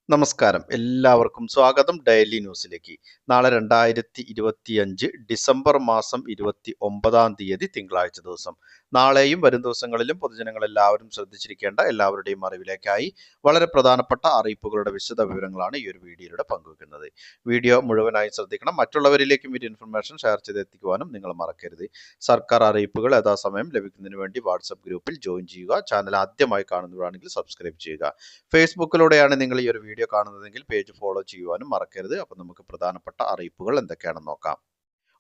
നമസ്കാരം, എല്ലാവർക്കും സ്വാഗതം ഡെയിലി ന്യൂസിലേക്ക്. നാളെ 2025 ഡിസംബർ മാസം 29 തിങ്കളാഴ്ച ദിവസം. നാളെയും വരും ദിവസങ്ങളിലും പൊതുജനങ്ങൾ എല്ലാവരും ശ്രദ്ധിച്ചിരിക്കേണ്ട എല്ലാവരുടെയും അറിവിലേക്കായി വളരെ പ്രധാനപ്പെട്ട അറിയിപ്പുകളുടെ വിശദ വിവരങ്ങളാണ് ഈ ഒരു വീഡിയോയിലൂടെ പങ്കുവെക്കുന്നത്. വീഡിയോ മുഴുവനായി ശ്രദ്ധിക്കണം. മറ്റുള്ളവരിലേക്കും ഈ ഇൻഫർമേഷൻ ഷെയർ ചെയ്തെത്തിക്കുവാനും നിങ്ങൾ മറക്കരുത്. സർക്കാർ അറിയിപ്പുകൾ യഥാസമയം ലഭിക്കുന്നതിന് വേണ്ടി വാട്സപ്പ് ഗ്രൂപ്പിൽ ജോയിൻ ചെയ്യുക. ചാനൽ ആദ്യമായി കാണുന്നവരാണെങ്കിൽ സബ്സ്ക്രൈബ് ചെയ്യുക. ഫേസ്ബുക്കിലൂടെയാണ് നിങ്ങൾ ഈ ഒരു വീഡിയോ കാണുന്നതെങ്കിൽ പേജ് ഫോളോ ചെയ്യുവാനും മറക്കരുത്. അപ്പോൾ നമുക്ക് പ്രധാനപ്പെട്ട അറിയിപ്പുകൾ എന്തൊക്കെയാണെന്ന് നോക്കാം.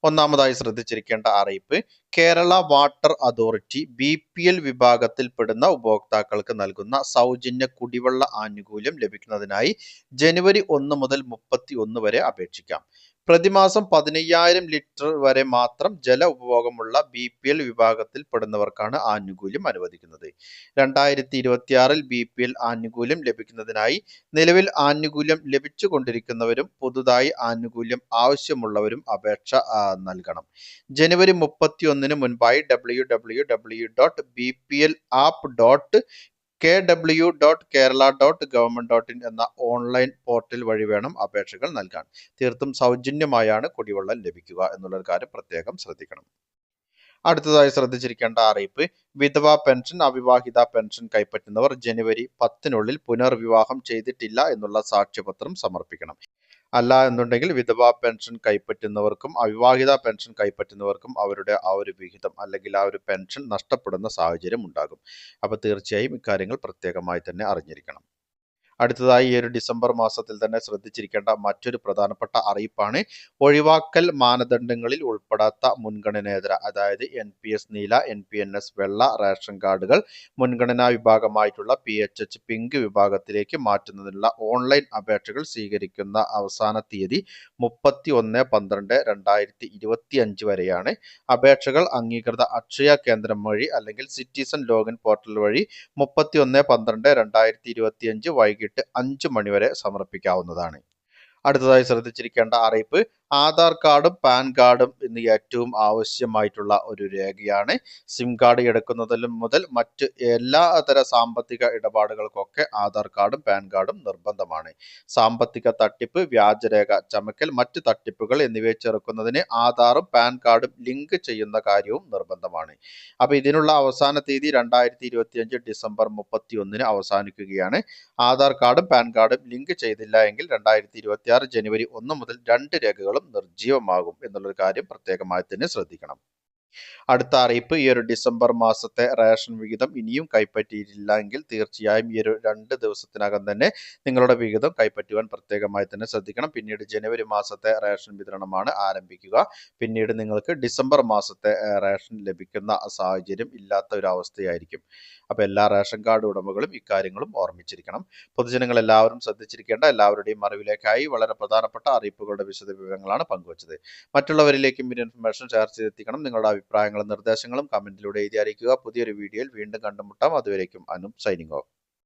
ഒന്നാമതായി ശ്രദ്ധിച്ചിരിക്കേണ്ട അറിയിപ്പ്, കേരള വാട്ടർ അതോറിറ്റി BPL വിഭാഗത്തിൽപ്പെടുന്ന ഉപഭോക്താക്കൾക്ക് നൽകുന്ന സൗജന്യ കുടിവെള്ള ആനുകൂല്യം ലഭിക്കുന്നതിനായി ജനുവരി 1 മുതൽ 31 വരെ അപേക്ഷിക്കാം. പ്രതിമാസം 15,000 ലിറ്റർ വരെ മാത്രം ജല ഉപഭോഗമുള്ള BPL വിഭാഗത്തിൽപ്പെടുന്നവർക്കാണ് ആനുകൂല്യം അനുവദിക്കുന്നത്. 2026 BPL ആനുകൂല്യം ലഭിക്കുന്നതിനായി നിലവിൽ ആനുകൂല്യം ലഭിച്ചുകൊണ്ടിരിക്കുന്നവരും പുതുതായി ആനുകൂല്യം ആവശ്യമുള്ളവരും അപേക്ഷ നൽകണം. ജനുവരി 31 മുൻപായി www.bplapp.kw.kerala.government.in എന്ന ഓൺലൈൻ പോർട്ടൽ വഴി വേണം അപേക്ഷകൾ നൽകാൻ. തീർത്തും സൗജന്യമായാണ് കുടിവെള്ളം ലഭിക്കുക എന്നുള്ളൊരു കാര്യം പ്രത്യേകം ശ്രദ്ധിക്കണം. അടുത്തതായി ശ്രദ്ധിച്ചിരിക്കേണ്ട അറിയിപ്പ്, വിധവാ പെൻഷൻ, അവിവാഹിത പെൻഷൻ കൈപ്പറ്റുന്നവർ ജനുവരി 10 പുനർവിവാഹം ചെയ്തിട്ടില്ല എന്നുള്ള സാക്ഷ്യപത്രം സമർപ്പിക്കണം. അല്ല എന്നുണ്ടെങ്കിൽ വിധവാ പെൻഷൻ കൈപ്പറ്റുന്നവർക്കും അവിവാഹിത പെൻഷൻ കൈപ്പറ്റുന്നവർക്കും അവരുടെ ആ ഒരു വിഹിതം അല്ലെങ്കിൽ ആ ഒരു പെൻഷൻ നഷ്ടപ്പെടുന്ന സാഹചര്യം ഉണ്ടാകും. അപ്പോൾ തീർച്ചയായും ഇക്കാര്യങ്ങൾ പ്രത്യേകമായി തന്നെ അറിഞ്ഞിരിക്കണം. അടുത്തതായി ഈ ഒരു ഡിസംബർ മാസത്തിൽ തന്നെ ശ്രദ്ധിച്ചിരിക്കേണ്ട മറ്റൊരു പ്രധാനപ്പെട്ട അറിയിപ്പാണ്, ഒഴിവാക്കൽ മാനദണ്ഡങ്ങളിൽ ഉൾപ്പെടാത്ത മുൻഗണനേതര, അതായത് NPS നീല, NPNS വെള്ള റേഷൻ കാർഡുകൾ മുൻഗണനാ വിഭാഗമായിട്ടുള്ള PHH പിങ്ക് വിഭാഗത്തിലേക്ക് മാറ്റുന്നതിനുള്ള ഓൺലൈൻ അപേക്ഷകൾ സ്വീകരിക്കുന്ന അവസാന തീയതി 31/12/2025 വരെയാണ്. അപേക്ഷകൾ അംഗീകൃത അക്ഷയ കേന്ദ്രം വഴി അല്ലെങ്കിൽ സിറ്റിസൺ ലോഗിൻ പോർട്ടൽ വഴി 31/12/2025 വൈകിട്ട് 5 മണി വരെ സമർപ്പിക്കാവുന്നതാണ്. അടുത്തതായി ശ്രദ്ധിച്ചിരിക്കേണ്ട അറിയിപ്പ്, ആധാർ കാർഡും പാൻ കാർഡും ഇന്ന് ഏറ്റവും ആവശ്യമായിട്ടുള്ള ഒരു രേഖയാണ്. സിം കാർഡ് എടുക്കുന്നതിലും മുതൽ മറ്റ് എല്ലാതര സാമ്പത്തിക ഇടപാടുകൾക്കൊക്കെ ആധാർ കാർഡും പാൻ കാർഡും നിർബന്ധമാണ്. സാമ്പത്തിക തട്ടിപ്പ്, വ്യാജരേഖ ചമക്കൽ, മറ്റ് തട്ടിപ്പുകൾ എന്നിവയെ ചെറുക്കുന്നതിന് ആധാറും പാൻ കാർഡും ലിങ്ക് ചെയ്യുന്ന കാര്യവും നിർബന്ധമാണ്. അപ്പോൾ ഇതിനുള്ള അവസാന തീയതി 2025 ഡിസംബർ 31 അവസാനിക്കുകയാണ്. ആധാർ കാർഡും പാൻ കാർഡും ലിങ്ക് ചെയ്തില്ല എങ്കിൽ 2026 ജനുവരി 1 മുതൽ 2 രേഖകളും നിർജ്ജീവമാകും എന്നുള്ളൊരു കാര്യം പ്രത്യേകമായി തന്നെ ശ്രദ്ധിക്കണം. അടുത്ത അറിയിപ്പ്, ഈ ഒരു ഡിസംബർ മാസത്തെ റേഷൻ വിഹിതം ഇനിയും കൈപ്പറ്റിയിട്ടില്ല എങ്കിൽ തീർച്ചയായും ഈ ഒരു 2 ദിവസത്തിനകം തന്നെ നിങ്ങളുടെ വിഹിതം കൈപ്പറ്റുവാൻ പ്രത്യേകമായി തന്നെ ശ്രദ്ധിക്കണം. പിന്നീട് ജനുവരി മാസത്തെ റേഷൻ വിതരണമാണ് ആരംഭിക്കുക. പിന്നീട് നിങ്ങൾക്ക് ഡിസംബർ മാസത്തെ റേഷൻ ലഭിക്കുന്ന സാഹചര്യം ഇല്ലാത്ത ഒരു അവസ്ഥയായിരിക്കും. അപ്പോൾ എല്ലാ റേഷൻ കാർഡ് ഉടമകളും ഇക്കാര്യങ്ങളും ഓർമ്മിച്ചിരിക്കണം. പൊതുജനങ്ങൾ എല്ലാവരും ശ്രദ്ധിച്ചിരിക്കേണ്ട എല്ലാവരുടെയും അറിവിലേക്കായി വളരെ പ്രധാനപ്പെട്ട അറിയിപ്പുകളുടെ വിശദ വിവരങ്ങളാണ് പങ്കുവച്ചത്. മറ്റുള്ളവരിലേക്കും ഈ ഇൻഫർമേഷൻ ഷെയർ ചെയ്തെത്തിക്കണം. നിങ്ങളുടെ അഭിപ്രായങ്ങളും നിർദ്ദേശങ്ങളും കമന്റിലൂടെ എഴുതി അറിയിക്കുക. പുതിയൊരു വീഡിയോയിൽ വീണ്ടും കണ്ടുമുട്ടാം. അതുവരേക്കും സൈനിങ് ഓഫ്.